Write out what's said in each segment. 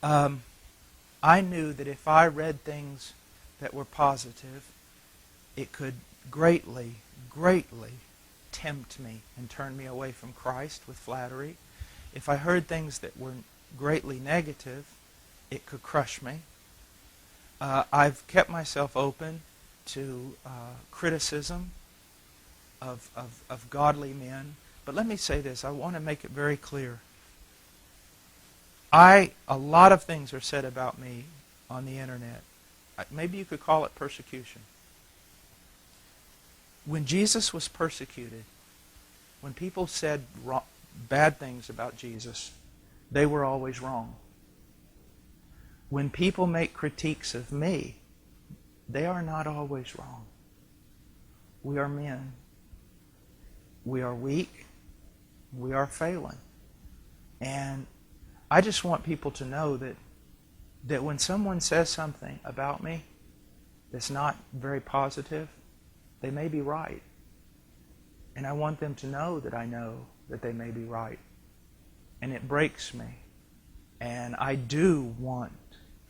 I knew that if I read things that were positive, it could greatly, greatly tempt me and turn me away from Christ with flattery. If I heard things that were greatly negative, it could crush me. I've kept myself open to criticism of godly men. But let me say this. I want to make it very clear. A lot of things are said about me on the internet. Maybe you could call it persecution. When Jesus was persecuted, when people said bad things about Jesus, they were always wrong. When people make critiques of me, they are not always wrong. We are men. We are weak. We are failing. And I just want people to know that when someone says something about me that's not very positive, they may be right. And I want them to know that they may be right. And it breaks me. And I do want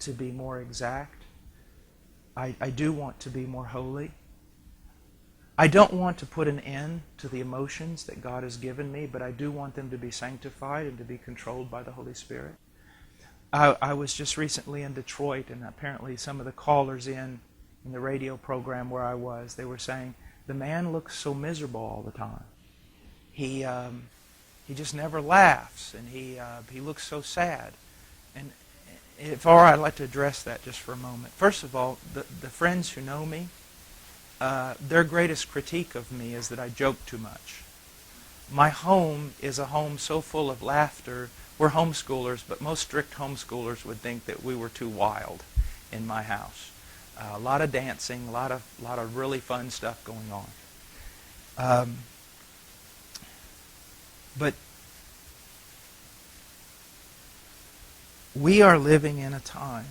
to be more exact. I do want to be more holy. I don't want to put an end to the emotions that God has given me, but I do want them to be sanctified and to be controlled by the Holy Spirit. I was just recently in Detroit, and apparently some of the callers in the radio program where I was, they were saying, the man looks so miserable all the time. He just never laughs, and he looks so sad. And if all right, I'd like to address that just for a moment. First of all, the friends who know me, their greatest critique of me is that I joke too much. My home is a home so full of laughter. We're homeschoolers, but most strict homeschoolers would think that we were too wild in my house. A lot of dancing, a lot of really fun stuff going on. But we are living in a time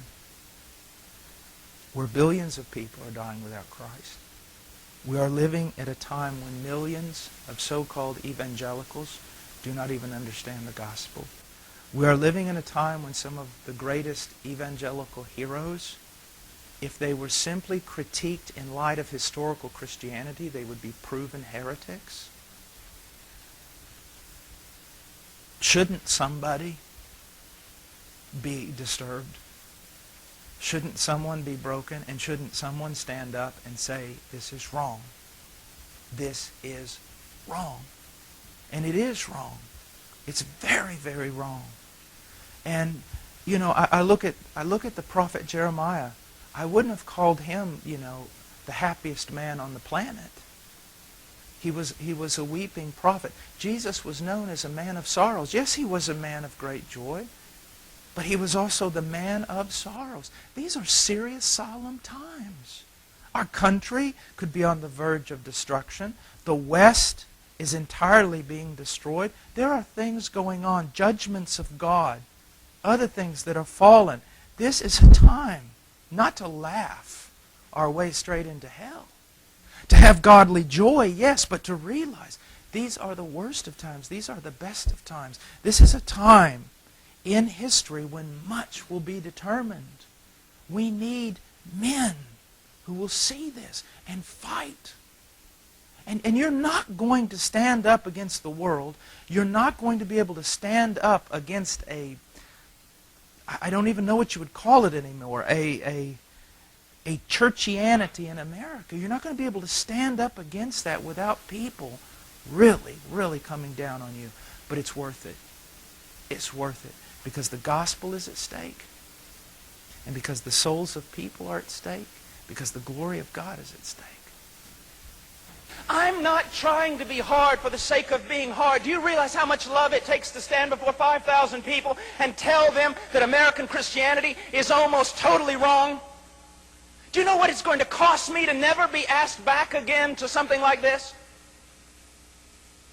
where billions of people are dying without Christ. We are living at a time when millions of so-called evangelicals do not even understand the gospel. We are living in a time when some of the greatest evangelical heroes, if they were simply critiqued in light of historical Christianity, they would be proven heretics. Shouldn't somebody be disturbed? Shouldn't someone be broken? And shouldn't someone stand up and say, this is wrong? This is wrong. And it is wrong. It's very, very wrong. And, you know, I look at the prophet Jeremiah. I wouldn't have called him, the happiest man on the planet. He was a weeping prophet. Jesus was known as a man of sorrows. Yes, he was a man of great joy. But he was also the man of sorrows. These are serious, solemn times. Our country could be on the verge of destruction. The West is entirely being destroyed. There are things going on, judgments of God, other things that are fallen. This is a time not to laugh our way straight into hell. To have godly joy, yes, but to realize these are the worst of times. These are the best of times. This is a time in history when much will be determined. We need men who will see this and fight. And you're not going to stand up against the world. You're not going to be able to stand up against I don't even know what you would call it anymore, a churchianity in America. You're not going to be able to stand up against that without people really, really coming down on you. But it's worth it. It's worth it. Because the gospel is at stake. And because the souls of people are at stake. Because the glory of God is at stake. I'm not trying to be hard for the sake of being hard. Do you realize how much love it takes to stand before 5,000 people and tell them that American Christianity is almost totally wrong? Do you know what it's going to cost me to never be asked back again to something like this?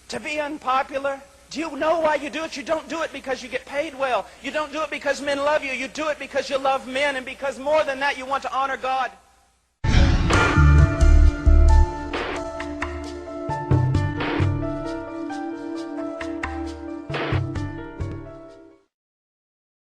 To be unpopular? Do you know why you do it? You don't do it because you get paid well. You don't do it because men love you. You do it because you love men, and because more than that, you want to honor God.